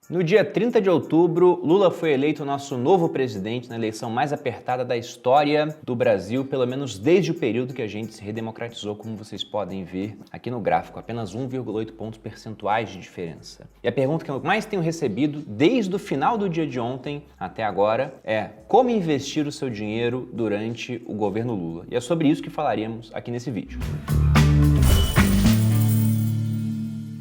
No dia 30 de outubro, Lula foi eleito nosso novo presidente na eleição mais apertada da história do Brasil, pelo menos desde o período que a gente se redemocratizou, como vocês podem ver aqui no gráfico, apenas 1,8 pontos percentuais de diferença. E a pergunta que eu mais tenho recebido desde o final do dia de ontem até agora é: como investir o seu dinheiro durante o governo Lula? E é sobre isso que falaremos aqui nesse vídeo.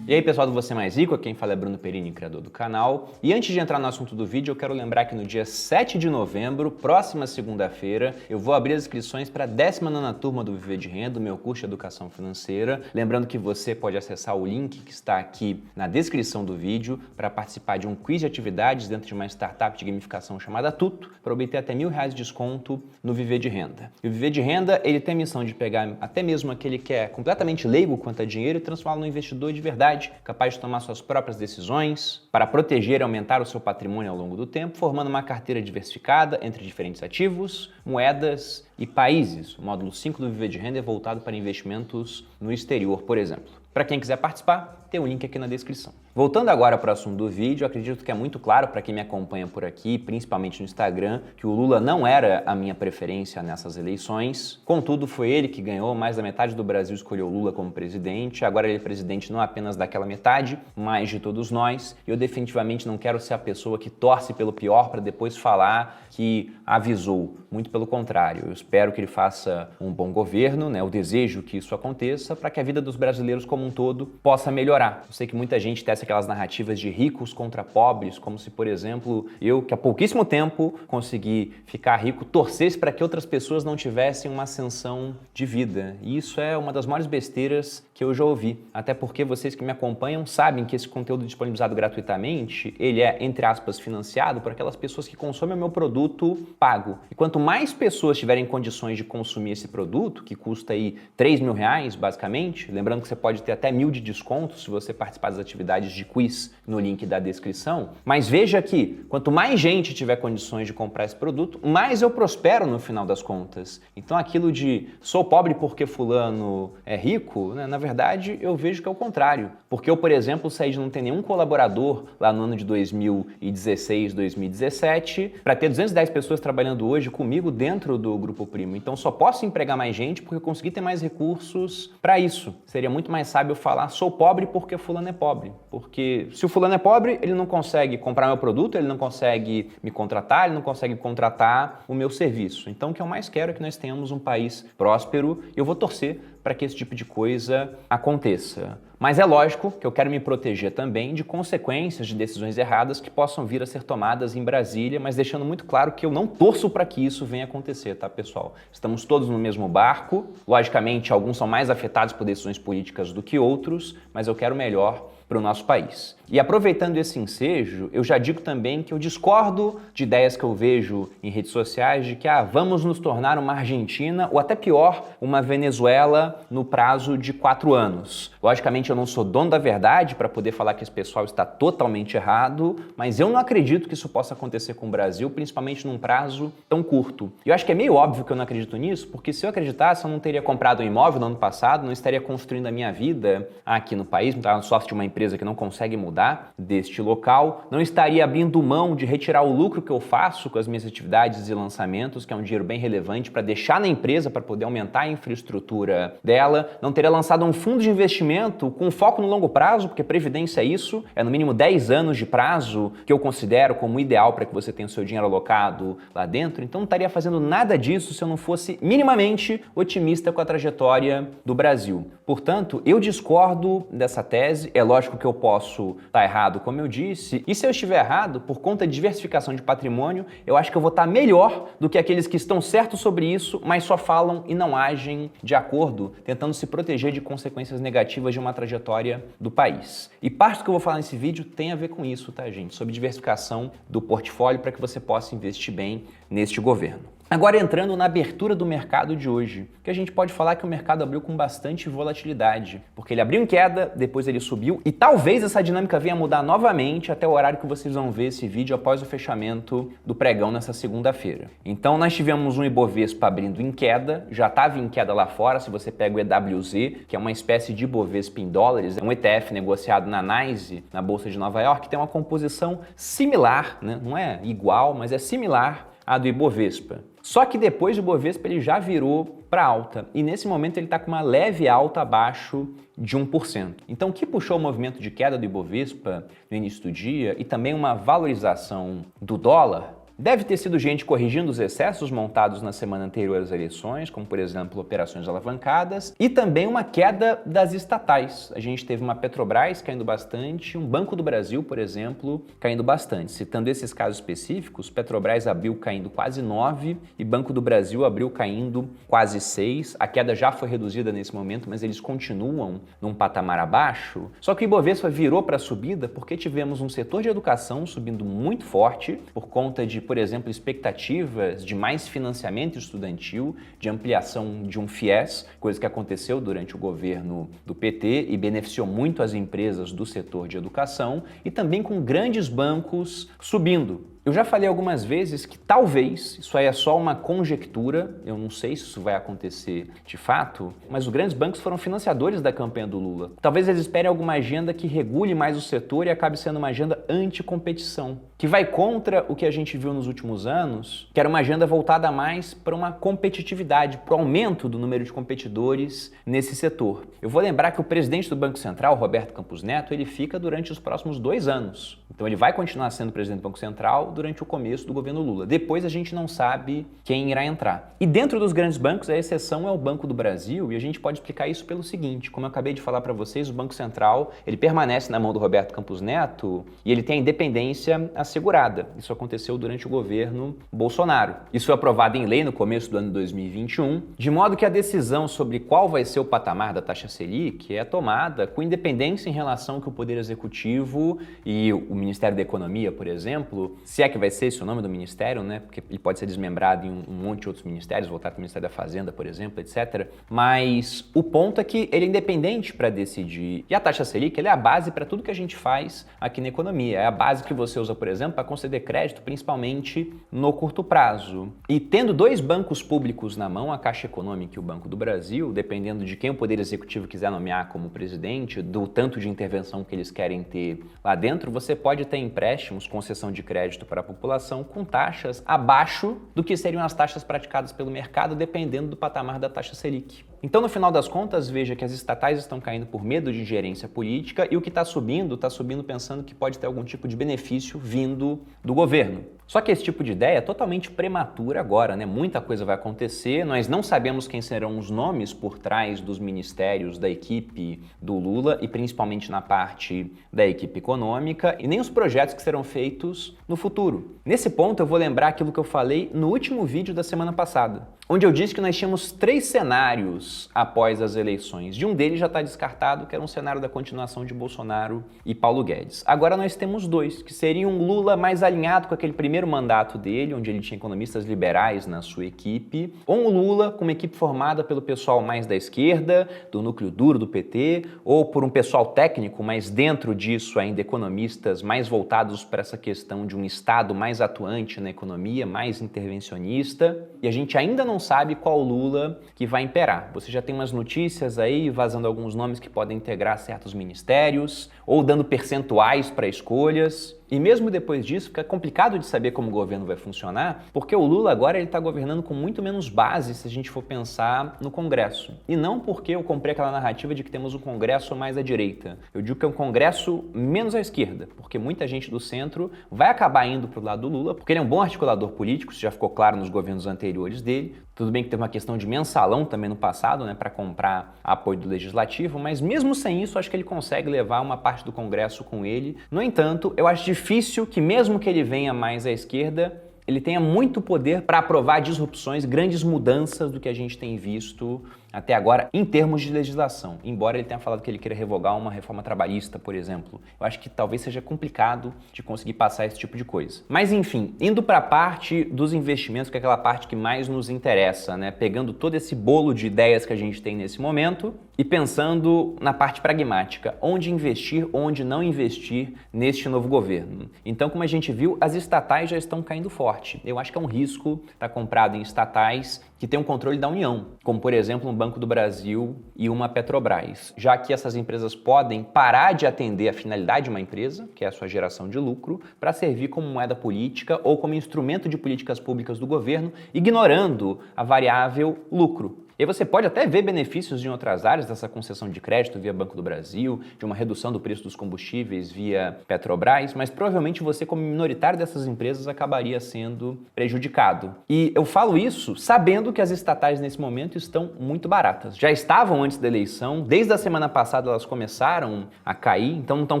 E aí, pessoal do Você Mais Rico, quem fala é Bruno Perini, criador do canal. E antes de entrar no assunto do vídeo, eu quero lembrar que no dia 7 de novembro, próxima segunda-feira, eu vou abrir as inscrições para a 19ª turma do Viver de Renda, o meu curso de Educação Financeira. Lembrando que você pode acessar o link que está aqui na descrição do vídeo para participar de um quiz de atividades dentro de uma startup de gamificação chamada Tuto, para obter até R$1.000 de desconto no Viver de Renda. E o Viver de Renda, ele tem a missão de pegar até mesmo aquele que é completamente leigo quanto a dinheiro e transformá-lo num investidor de verdade, capaz de tomar suas próprias decisões para proteger e aumentar o seu patrimônio ao longo do tempo, formando uma carteira diversificada entre diferentes ativos, moedas e países. O módulo 5 do Viver de Renda é voltado para investimentos no exterior, por exemplo. Para quem quiser participar, tem um link aqui na descrição. Voltando agora para o assunto do vídeo, acredito que é muito claro para quem me acompanha por aqui, principalmente no Instagram, que o Lula não era a minha preferência nessas eleições. Contudo, foi ele que ganhou, mais da metade do Brasil escolheu Lula como presidente. Agora ele é presidente não apenas daquela metade, mas de todos nós. E eu definitivamente não quero ser a pessoa que torce pelo pior para depois falar que avisou. Muito pelo contrário, eu espero que ele faça um bom governo, né? Eu desejo que isso aconteça para que a vida dos brasileiros como um todo possa melhorar. Eu sei que muita gente tece aquelas narrativas de ricos contra pobres, como se, por exemplo, eu, que há pouquíssimo tempo consegui ficar rico, torcesse para que outras pessoas não tivessem uma ascensão de vida. E isso é uma das maiores besteiras que eu já ouvi. Até porque vocês que me acompanham sabem que esse conteúdo disponibilizado gratuitamente, ele é, entre aspas, financiado por aquelas pessoas que consomem o meu produto pago. E quanto mais pessoas tiverem condições de consumir esse produto, que custa aí R$3.000, basicamente, lembrando que você pode ter até 1.000 de desconto se você participar das atividades de quiz no link da descrição, mas veja que quanto mais gente tiver condições de comprar esse produto, mais eu prospero no final das contas. Então aquilo de sou pobre porque fulano é rico, né, na verdade eu vejo que é o contrário. Porque eu, por exemplo, saí de não ter nenhum colaborador lá no ano de 2016, 2017, para ter 210 pessoas trabalhando hoje comigo dentro do Grupo Primo. Então só posso empregar mais gente porque eu consegui ter mais recursos para isso. Seria muito mais sábio falar sou pobre porque fulano é pobre. Porque se o fulano é pobre, ele não consegue comprar meu produto, ele não consegue me contratar, ele não consegue contratar o meu serviço. Então o que eu mais quero é que nós tenhamos um país próspero e eu vou torcer para que esse tipo de coisa aconteça. Mas é lógico que eu quero me proteger também de consequências de decisões erradas que possam vir a ser tomadas em Brasília, mas deixando muito claro que eu não torço para que isso venha acontecer, tá, pessoal? Estamos todos no mesmo barco. Logicamente, alguns são mais afetados por decisões políticas do que outros, mas eu quero o melhor para o nosso país. E aproveitando esse ensejo, eu já digo também que eu discordo de ideias que eu vejo em redes sociais de que vamos nos tornar uma Argentina ou até pior, uma Venezuela no prazo de 4 anos. Logicamente eu não sou dono da verdade para poder falar que esse pessoal está totalmente errado, mas eu não acredito que isso possa acontecer com o Brasil, principalmente num prazo tão curto. E eu acho que é meio óbvio que eu não acredito nisso, porque se eu acreditasse eu não teria comprado um imóvel no ano passado, não estaria construindo a minha vida aqui no país, não estaria sócio de uma empresa que não consegue mudar deste local, não estaria abrindo mão de retirar o lucro que eu faço com as minhas atividades e lançamentos, que é um dinheiro bem relevante para deixar na empresa para poder aumentar a infraestrutura dela, não teria lançado um fundo de investimento com foco no longo prazo, porque previdência é isso, é no mínimo 10 anos de prazo que eu considero como ideal para que você tenha o seu dinheiro alocado lá dentro, então não estaria fazendo nada disso se eu não fosse minimamente otimista com a trajetória do Brasil. Portanto, eu discordo dessa tese, é lógico que eu posso estar errado, como eu disse, e se eu estiver errado, por conta de diversificação de patrimônio, eu acho que eu vou estar melhor do que aqueles que estão certos sobre isso, mas só falam e não agem de acordo, tentando se proteger de consequências negativas de uma trajetória do país. E parte do que eu vou falar nesse vídeo tem a ver com isso, tá, gente? Sobre diversificação do portfólio para que você possa investir bem neste governo. Agora entrando na abertura do mercado de hoje, que a gente pode falar que o mercado abriu com bastante volatilidade, porque ele abriu em queda, depois ele subiu e talvez essa dinâmica venha mudar novamente até o horário que vocês vão ver esse vídeo após o fechamento do pregão nessa segunda-feira. Então nós tivemos um Ibovespa abrindo em queda, já estava em queda lá fora, se você pega o EWZ, que é uma espécie de Ibovespa em dólares, é um ETF negociado na NYSE, na Bolsa de Nova York, que tem uma composição similar, né? Não é igual, mas é similar à do Ibovespa. Só que depois o Ibovespa ele já virou para alta e nesse momento ele está com uma leve alta abaixo de 1%. Então o que puxou o movimento de queda do Ibovespa no início do dia e também uma valorização do dólar deve ter sido gente corrigindo os excessos montados na semana anterior às eleições, como por exemplo operações alavancadas, e também uma queda das estatais. A gente teve uma Petrobras caindo bastante, um Banco do Brasil, por exemplo, caindo bastante. Citando esses casos específicos, Petrobras abriu caindo quase 9% e Banco do Brasil abriu caindo quase 6%. A queda já foi reduzida nesse momento, mas eles continuam num patamar abaixo. Só que o Ibovespa virou para a subida porque tivemos um setor de educação subindo muito forte por conta de, por exemplo, expectativas de mais financiamento estudantil, de ampliação de um FIES, coisa que aconteceu durante o governo do PT e beneficiou muito as empresas do setor de educação, e também com grandes bancos subindo. Eu já falei algumas vezes que talvez isso aí é só uma conjectura, eu não sei se isso vai acontecer de fato, mas os grandes bancos foram financiadores da campanha do Lula. Talvez eles esperem alguma agenda que regule mais o setor e acabe sendo uma agenda anticompetição, que vai contra o que a gente viu nos últimos anos, que era uma agenda voltada mais para uma competitividade, para o aumento do número de competidores nesse setor. Eu vou lembrar que o presidente do Banco Central, Roberto Campos Neto, ele fica durante os próximos 2 anos. Então ele vai continuar sendo presidente do Banco Central durante o começo do governo Lula. Depois a gente não sabe quem irá entrar. E dentro dos grandes bancos, a exceção é o Banco do Brasil, e a gente pode explicar isso pelo seguinte: como eu acabei de falar para vocês, o Banco Central ele permanece na mão do Roberto Campos Neto e ele tem a independência assegurada. Isso aconteceu durante o governo Bolsonaro. Isso foi aprovado em lei no começo do ano 2021, de modo que a decisão sobre qual vai ser o patamar da taxa Selic é tomada com independência em relação ao que o Poder Executivo e o Ministério da Economia, por exemplo, se é que vai ser esse o nome do ministério, né? Porque ele pode ser desmembrado em um monte de outros ministérios, voltar para o Ministério da Fazenda, por exemplo, etc. Mas o ponto é que ele é independente para decidir. E a taxa Selic ela é a base para tudo que a gente faz aqui na economia. É a base que você usa, por exemplo, para conceder crédito, principalmente no curto prazo. E tendo 2 bancos públicos na mão, a Caixa Econômica e o Banco do Brasil, dependendo de quem o Poder Executivo quiser nomear como presidente, do tanto de intervenção que eles querem ter lá dentro, você pode ter empréstimos, concessão de crédito para a população com taxas abaixo do que seriam as taxas praticadas pelo mercado, dependendo do patamar da taxa Selic. Então, no final das contas, veja que as estatais estão caindo por medo de ingerência política e o que está subindo pensando que pode ter algum tipo de benefício vindo do governo. Só que esse tipo de ideia é totalmente prematura agora, né? Muita coisa vai acontecer, nós não sabemos quem serão os nomes por trás dos ministérios da equipe do Lula e principalmente na parte da equipe econômica e nem os projetos que serão feitos no futuro. Nesse ponto eu vou lembrar aquilo que eu falei no último vídeo da semana passada, onde eu disse que nós tínhamos 3 cenários após as eleições. De um deles já está descartado, que era um cenário da continuação de Bolsonaro e Paulo Guedes. Agora nós temos 2, que seriam um Lula mais alinhado com aquele primeiro mandato dele, onde ele tinha economistas liberais na sua equipe, ou um Lula com uma equipe formada pelo pessoal mais da esquerda, do núcleo duro do PT, ou por um pessoal técnico, mas dentro disso ainda economistas mais voltados para essa questão de um Estado mais atuante na economia, mais intervencionista, e a gente ainda não sabe qual Lula que vai imperar. Você já tem umas notícias aí vazando alguns nomes que podem integrar certos ministérios, ou dando percentuais para escolhas. E mesmo depois disso, fica complicado de saber como o governo vai funcionar, porque o Lula agora ele está governando com muito menos base se a gente for pensar no Congresso. E não porque eu comprei aquela narrativa de que temos um Congresso mais à direita. Eu digo que é um Congresso menos à esquerda, porque muita gente do centro vai acabar indo para o lado do Lula, porque ele é um bom articulador político, isso já ficou claro nos governos anteriores dele. Tudo bem que teve uma questão de mensalão também no passado, né, para comprar apoio do Legislativo, mas mesmo sem isso, acho que ele consegue levar uma parte do Congresso com ele. No entanto, eu acho difícil que mesmo que ele venha mais à esquerda, ele tenha muito poder para aprovar disrupções, grandes mudanças do que a gente tem visto até agora em termos de legislação, embora ele tenha falado que ele queira revogar uma reforma trabalhista, por exemplo. Eu acho que talvez seja complicado de conseguir passar esse tipo de coisa. Mas enfim, indo para a parte dos investimentos, que é aquela parte que mais nos interessa, né? Pegando todo esse bolo de ideias que a gente tem nesse momento e pensando na parte pragmática, onde investir, onde não investir neste novo governo. Então, como a gente viu, as estatais já estão caindo forte. Eu acho que é um risco estar comprado em estatais que tem um controle da União, como por exemplo um Banco do Brasil e uma Petrobras, já que essas empresas podem parar de atender a finalidade de uma empresa, que é a sua geração de lucro, para servir como moeda política ou como instrumento de políticas públicas do governo, ignorando a variável lucro. E aí você pode até ver benefícios em outras áreas dessa concessão de crédito via Banco do Brasil, de uma redução do preço dos combustíveis via Petrobras, mas provavelmente você, como minoritário dessas empresas, acabaria sendo prejudicado. E eu falo isso sabendo que as estatais nesse momento estão muito baratas. Já estavam antes da eleição, desde a semana passada elas começaram a cair, então não estão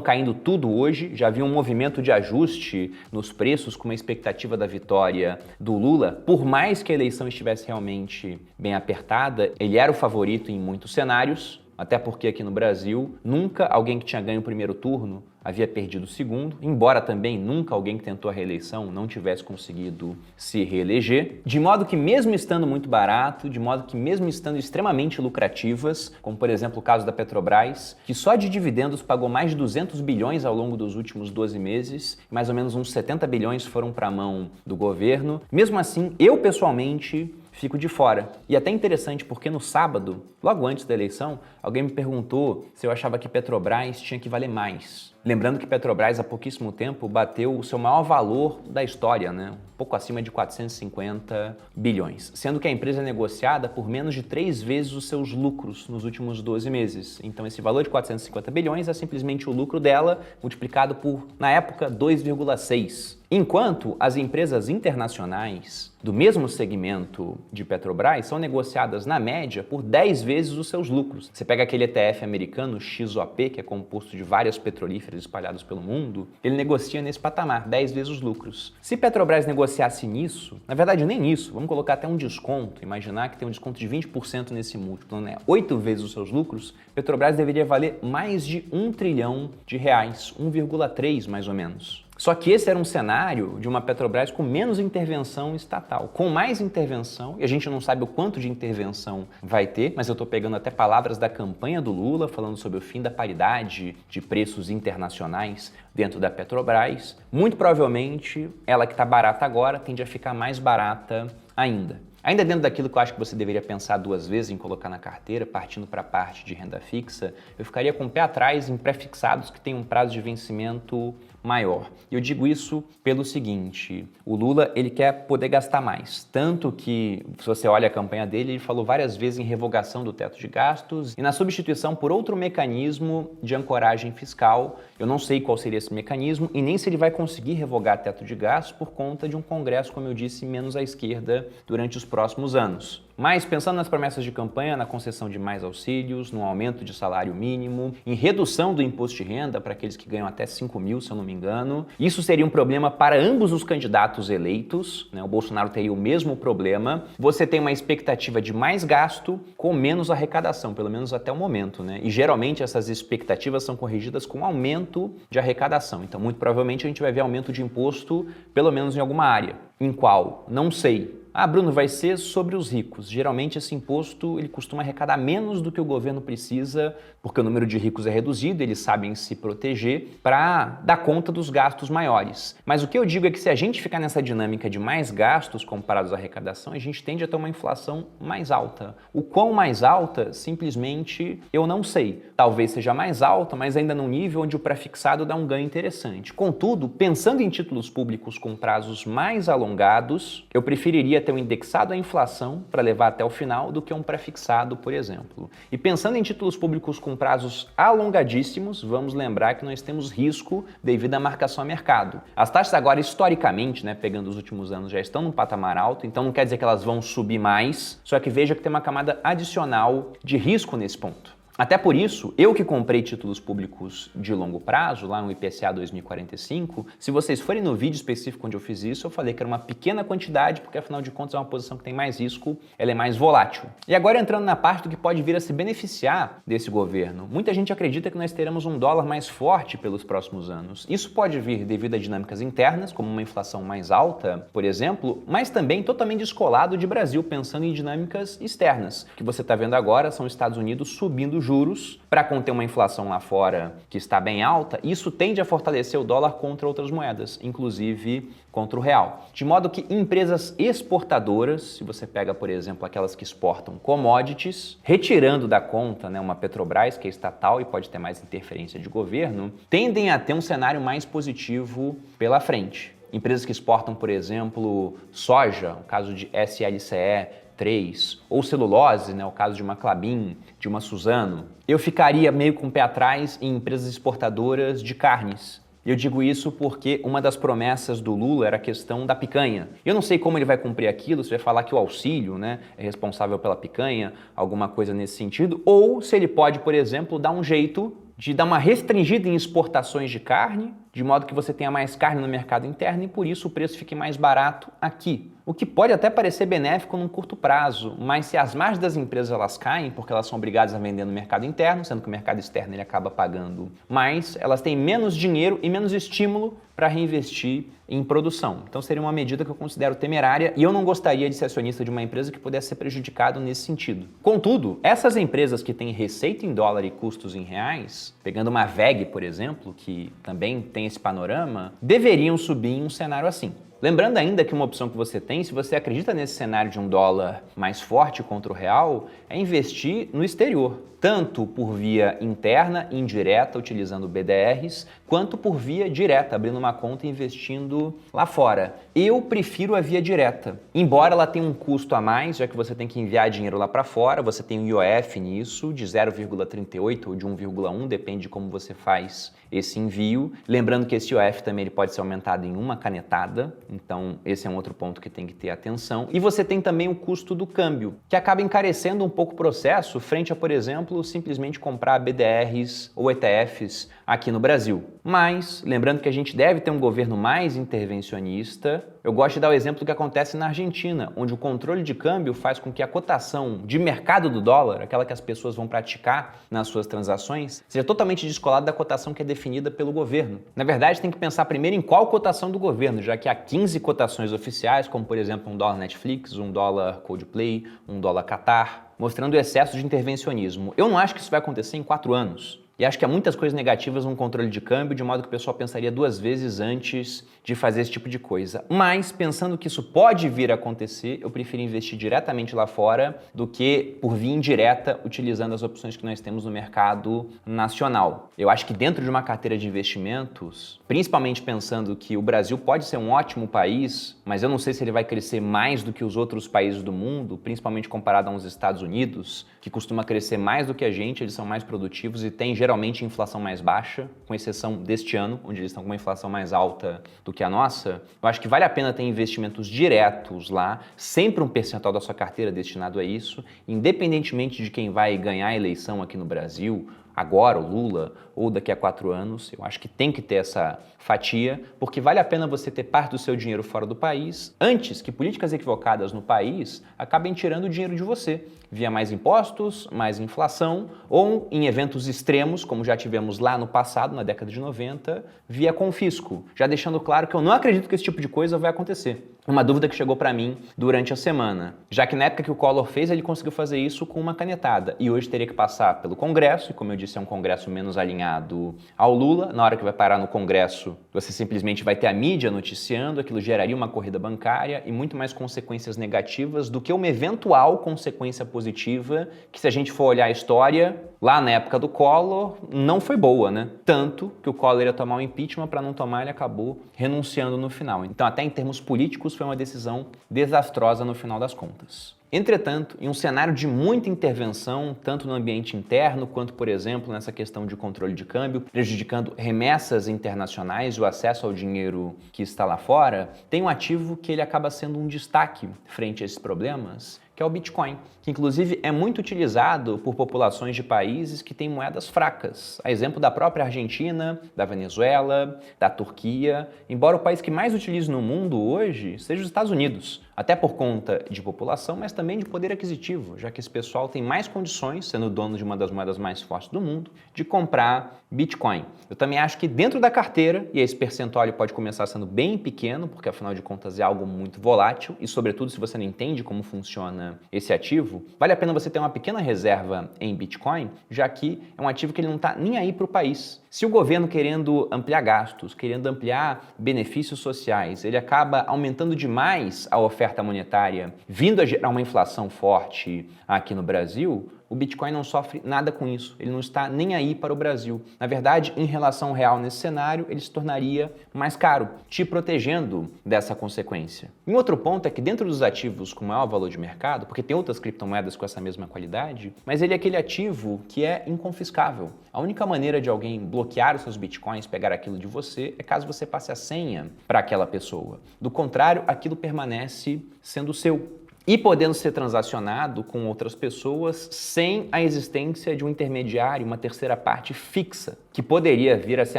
caindo tudo hoje, já havia um movimento de ajuste nos preços com uma expectativa da vitória do Lula, por mais que a eleição estivesse realmente bem apertada, ele era o favorito em muitos cenários, até porque aqui no Brasil nunca alguém que tinha ganho o primeiro turno havia perdido o segundo, embora também nunca alguém que tentou a reeleição não tivesse conseguido se reeleger, de modo que mesmo estando muito barato, de modo que mesmo estando extremamente lucrativas, como por exemplo o caso da Petrobras, que só de dividendos pagou mais de 200 bilhões ao longo dos últimos 12 meses, mais ou menos uns 70 bilhões foram para a mão do governo, mesmo assim, eu pessoalmente fico de fora. E até interessante porque no sábado, logo antes da eleição, alguém me perguntou se eu achava que Petrobras tinha que valer mais. Lembrando que Petrobras há pouquíssimo tempo bateu o seu maior valor da história, né? Um pouco acima de 450 bilhões, sendo que a empresa é negociada por menos de 3 vezes os seus lucros nos últimos 12 meses. Então esse valor de 450 bilhões é simplesmente o lucro dela multiplicado por, na época, 2,6. Enquanto as empresas internacionais do mesmo segmento de Petrobras são negociadas, na média, por 10 vezes os seus lucros. Você pega aquele ETF americano, XOP, que é composto de várias petrolíferas espalhadas pelo mundo, ele negocia nesse patamar, 10 vezes os lucros. Se Petrobras negociasse nisso, na verdade nem nisso, vamos colocar até um desconto, imaginar que tem um desconto de 20% nesse múltiplo, né? 8 vezes os seus lucros, Petrobras deveria valer mais de R$1 trilhão, 1,3 mais ou menos. Só que esse era um cenário de uma Petrobras com menos intervenção estatal. Com mais intervenção, e a gente não sabe o quanto de intervenção vai ter, mas eu estou pegando até palavras da campanha do Lula, falando sobre o fim da paridade de preços internacionais dentro da Petrobras. Muito provavelmente, ela que está barata agora tende a ficar mais barata ainda. Ainda dentro daquilo que eu acho que você deveria pensar 2 vezes em colocar na carteira, partindo para a parte de renda fixa, eu ficaria com o pé atrás em pré-fixados que têm um prazo de vencimento maior. E eu digo isso pelo seguinte, o Lula ele quer poder gastar mais, tanto que, se você olha a campanha dele, ele falou várias vezes em revogação do teto de gastos e na substituição por outro mecanismo de ancoragem fiscal. Eu não sei qual seria esse mecanismo e nem se ele vai conseguir revogar teto de gastos por conta de um Congresso, como eu disse, menos à esquerda durante os próximos anos. Mas pensando nas promessas de campanha, na concessão de mais auxílios, no aumento de salário mínimo, em redução do imposto de renda para aqueles que ganham até 5 mil, se eu não me engano, isso seria um problema para ambos os candidatos eleitos, né? O Bolsonaro teria o mesmo problema. Você tem uma expectativa de mais gasto com menos arrecadação, pelo menos até o momento, né? E geralmente essas expectativas são corrigidas com aumento de arrecadação. Então, muito provavelmente a gente vai ver aumento de imposto, pelo menos em alguma área. Em qual? Não sei. Ah, Bruno, vai ser sobre os ricos. Geralmente esse imposto ele costuma arrecadar menos do que o governo precisa, porque o número de ricos é reduzido, eles sabem se proteger para dar conta dos gastos maiores. Mas o que eu digo é que se a gente ficar nessa dinâmica de mais gastos comparados à arrecadação, a gente tende a ter uma inflação mais alta. O quão mais alta, simplesmente, eu não sei. Talvez seja mais alta, mas ainda num nível onde o pré-fixado dá um ganho interessante. Contudo, pensando em títulos públicos com prazos mais alongados, eu preferiria ter um indexado à inflação para levar até o final do que um pré-fixado, por exemplo. E pensando em títulos públicos com prazos alongadíssimos, vamos lembrar que nós temos risco devido à marcação a mercado. As taxas agora, historicamente, né, pegando os últimos anos, já estão num patamar alto, então não quer dizer que elas vão subir mais, só que veja que tem uma camada adicional de risco nesse ponto. Até por isso, eu que comprei títulos públicos de longo prazo, lá no IPCA 2045, se vocês forem no vídeo específico onde eu fiz isso, eu falei que era uma pequena quantidade, porque afinal de contas é uma posição que tem mais risco, ela é mais volátil. E agora entrando na parte do que pode vir a se beneficiar desse governo, muita gente acredita que nós teremos um dólar mais forte pelos próximos anos. Isso pode vir devido a dinâmicas internas, como uma inflação mais alta, por exemplo, mas também totalmente descolado de Brasil, pensando em dinâmicas externas. O que você está vendo agora são os Estados Unidos subindo juros para conter uma inflação lá fora que está bem alta, e isso tende a fortalecer o dólar contra outras moedas, inclusive contra o real. De modo que empresas exportadoras, se você pega, por exemplo, aquelas que exportam commodities, retirando da conta, né, uma Petrobras, que é estatal e pode ter mais interferência de governo, tendem a ter um cenário mais positivo pela frente. Empresas que exportam, por exemplo, soja, o caso de SLCE 3, ou celulose, né, o caso de uma Klabin, de uma Suzano, eu ficaria meio com o pé atrás em empresas exportadoras de carnes. Eu digo isso porque uma das promessas do Lula era a questão da picanha. Eu não sei como ele vai cumprir aquilo, se vai falar que o auxílio, né, é responsável pela picanha, alguma coisa nesse sentido, ou se ele pode, por exemplo, dar um jeito de dar uma restringida em exportações de carne, de modo que você tenha mais carne no mercado interno e por isso o preço fique mais barato aqui. O que pode até parecer benéfico num curto prazo, mas se as margens das empresas elas caem, porque elas são obrigadas a vender no mercado interno, sendo que o mercado externo ele acaba pagando mais, elas têm menos dinheiro e menos estímulo para reinvestir em produção. Então seria uma medida que eu considero temerária e eu não gostaria de ser acionista de uma empresa que pudesse ser prejudicado nesse sentido. Contudo, essas empresas que têm receita em dólar e custos em reais, pegando uma VEG, por exemplo, que também tem esse panorama, deveriam subir em um cenário assim. Lembrando ainda que uma opção que você tem, se você acredita nesse cenário de um dólar mais forte contra o real, é investir no exterior, tanto por via interna, indireta, utilizando BDRs, quanto por via direta, abrindo uma conta e investindo lá fora. Eu prefiro a via direta, embora ela tenha um custo a mais, já que você tem que enviar dinheiro lá para fora, você tem um IOF nisso, de 0,38 ou de 1,1, depende de como você faz esse envio. Lembrando que esse IOF também ele pode ser aumentado em uma canetada, então esse é um outro ponto que tem que ter atenção. E você tem também o custo do câmbio, que acaba encarecendo um pouco o processo frente a, por exemplo, simplesmente comprar BDRs ou ETFs aqui no Brasil. Mas, lembrando que a gente deve ter um governo mais intervencionista, eu gosto de dar o exemplo do que acontece na Argentina, onde o controle de câmbio faz com que a cotação de mercado do dólar, aquela que as pessoas vão praticar nas suas transações, seja totalmente descolada da cotação que é definida pelo governo. Na verdade, tem que pensar primeiro em qual cotação do governo, já que há 15 cotações oficiais, como por exemplo um dólar Netflix, um dólar Coldplay, um dólar Qatar, mostrando o excesso de intervencionismo. Eu não acho que isso vai acontecer em 4 anos. E acho que há muitas coisas negativas no controle de câmbio, de modo que o pessoal pensaria 2 vezes antes de fazer esse tipo de coisa. Mas, pensando que isso pode vir a acontecer, eu prefiro investir diretamente lá fora do que por via indireta, utilizando as opções que nós temos no mercado nacional. Eu acho que dentro de uma carteira de investimentos, principalmente pensando que o Brasil pode ser um ótimo país, mas eu não sei se ele vai crescer mais do que os outros países do mundo, principalmente comparado a uns Estados Unidos, que costuma crescer mais do que a gente, eles são mais produtivos e têm geralmente inflação mais baixa, com exceção deste ano, onde eles estão com uma inflação mais alta do que a nossa. Eu acho que vale a pena ter investimentos diretos lá, sempre um percentual da sua carteira destinado a isso, independentemente de quem vai ganhar a eleição aqui no Brasil, agora o Lula ou daqui a 4 anos, eu acho que tem que ter essa fatia, porque vale a pena você ter parte do seu dinheiro fora do país, antes que políticas equivocadas no país acabem tirando o dinheiro de você, via mais impostos, mais inflação, ou em eventos extremos, como já tivemos lá no passado, na década de 90, via confisco, já deixando claro que eu não acredito que esse tipo de coisa vai acontecer. Uma dúvida que chegou para mim durante a semana, já que na época que o Collor fez, ele conseguiu fazer isso com uma canetada, e hoje teria que passar pelo Congresso, e como eu disse, é um Congresso menos alinhado ao Lula. Na hora que vai parar no Congresso, você simplesmente vai ter a mídia noticiando, aquilo geraria uma corrida bancária e muito mais consequências negativas do que uma eventual consequência positiva, que se a gente for olhar a história, lá na época do Collor, não foi boa, né? Tanto que o Collor ia tomar o impeachment, para não tomar ele acabou renunciando no final. Então até em termos políticos foi uma decisão desastrosa no final das contas. Entretanto, em um cenário de muita intervenção, tanto no ambiente interno, quanto, por exemplo, nessa questão de controle de câmbio, prejudicando remessas internacionais e o acesso ao dinheiro que está lá fora, tem um ativo que ele acaba sendo um destaque frente a esses problemas, que é o Bitcoin, que inclusive é muito utilizado por populações de países que têm moedas fracas. A exemplo da própria Argentina, da Venezuela, da Turquia, embora o país que mais utilize no mundo hoje seja os Estados Unidos, até por conta de população, mas também de poder aquisitivo, já que esse pessoal tem mais condições, sendo dono de uma das moedas mais fortes do mundo, de comprar Bitcoin. Eu também acho que dentro da carteira, e esse percentual pode começar sendo bem pequeno, porque afinal de contas é algo muito volátil, e sobretudo se você não entende como funciona esse ativo, vale a pena você ter uma pequena reserva em Bitcoin, já que é um ativo que ele não está nem aí para o país. Se o governo querendo ampliar gastos, querendo ampliar benefícios sociais, ele acaba aumentando demais a oferta monetária, vindo a gerar uma inflação forte aqui no Brasil, o Bitcoin não sofre nada com isso, ele não está nem aí para o Brasil. Na verdade, em relação real nesse cenário, ele se tornaria mais caro, te protegendo dessa consequência. E um outro ponto é que dentro dos ativos com maior valor de mercado, porque tem outras criptomoedas com essa mesma qualidade, mas ele é aquele ativo que é inconfiscável. A única maneira de alguém bloquear os seus Bitcoins, pegar aquilo de você, é caso você passe a senha para aquela pessoa. Do contrário, aquilo permanece sendo seu e podendo ser transacionado com outras pessoas sem a existência de um intermediário, uma terceira parte fixa, que poderia vir a ser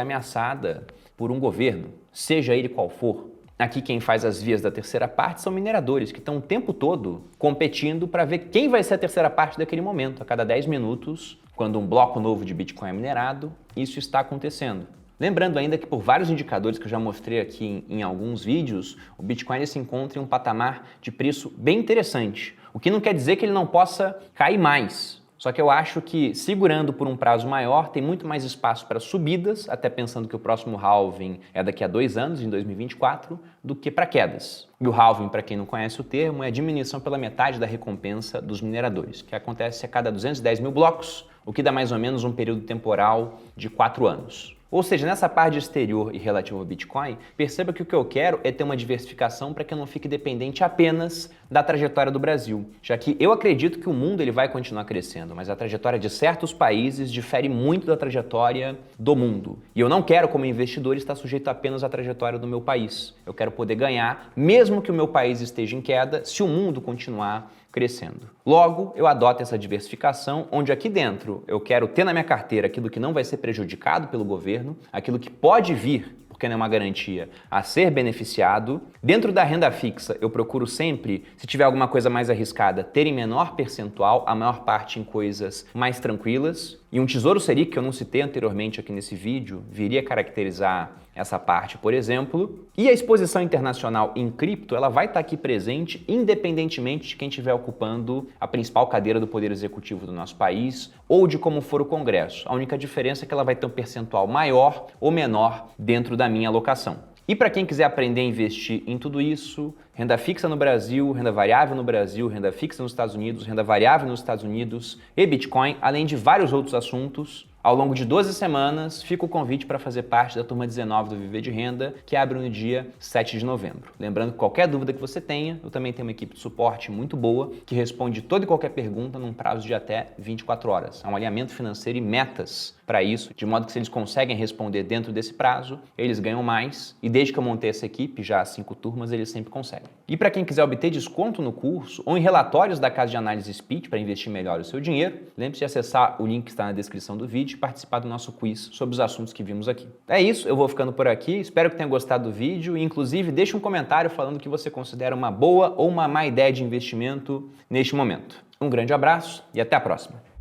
ameaçada por um governo, seja ele qual for. Aqui quem faz as vias da terceira parte são mineradores, que estão o tempo todo competindo para ver quem vai ser a terceira parte daquele momento. A cada 10 minutos, quando um bloco novo de Bitcoin é minerado, isso está acontecendo. Lembrando ainda que por vários indicadores que eu já mostrei aqui em alguns vídeos, o Bitcoin se encontra em um patamar de preço bem interessante, o que não quer dizer que ele não possa cair mais. Só que eu acho que, segurando por um prazo maior, tem muito mais espaço para subidas, até pensando que o próximo halving é daqui a 2 anos, em 2024, do que para quedas. E o halving, para quem não conhece o termo, é a diminuição pela metade da recompensa dos mineradores, que acontece a cada 210 mil blocos, o que dá mais ou menos um período temporal de 4 anos. Ou seja, nessa parte exterior e relativa ao Bitcoin, perceba que o que eu quero é ter uma diversificação para que eu não fique dependente apenas da trajetória do Brasil, já que eu acredito que o mundo ele vai continuar crescendo, mas a trajetória de certos países difere muito da trajetória do mundo. E eu não quero, como investidor, estar sujeito apenas à trajetória do meu país. Eu quero poder ganhar, mesmo que o meu país esteja em queda, se o mundo continuar crescendo. Logo, eu adoto essa diversificação, onde aqui dentro eu quero ter na minha carteira aquilo que não vai ser prejudicado pelo governo, aquilo que pode vir, porque não é uma garantia, a ser beneficiado. Dentro da renda fixa, eu procuro sempre, se tiver alguma coisa mais arriscada, ter em menor percentual, a maior parte em coisas mais tranquilas. E um Tesouro Selic, que eu não citei anteriormente aqui nesse vídeo, viria a caracterizar essa parte, por exemplo. E a exposição internacional em cripto, ela vai estar aqui presente independentemente de quem estiver ocupando a principal cadeira do Poder Executivo do nosso país ou de como for o Congresso. A única diferença é que ela vai ter um percentual maior ou menor dentro da minha alocação. E para quem quiser aprender a investir em tudo isso, renda fixa no Brasil, renda variável no Brasil, renda fixa nos Estados Unidos, renda variável nos Estados Unidos e Bitcoin, além de vários outros assuntos, ao longo de 12 semanas, fica o convite para fazer parte da turma 19 do Viver de Renda, que abre no dia 7 de novembro. Lembrando que qualquer dúvida que você tenha, eu também tenho uma equipe de suporte muito boa, que responde toda e qualquer pergunta num prazo de até 24 horas. Há um alinhamento financeiro e metas para isso, de modo que se eles conseguem responder dentro desse prazo, eles ganham mais, e desde que eu montei essa equipe, já há 5 turmas, eles sempre conseguem. E para quem quiser obter desconto no curso ou em relatórios da casa de análise Speed para investir melhor o seu dinheiro, lembre-se de acessar o link que está na descrição do vídeo e participar do nosso quiz sobre os assuntos que vimos aqui. É isso, eu vou ficando por aqui, espero que tenha gostado do vídeo e inclusive deixe um comentário falando que você considera uma boa ou uma má ideia de investimento neste momento. Um grande abraço e até a próxima!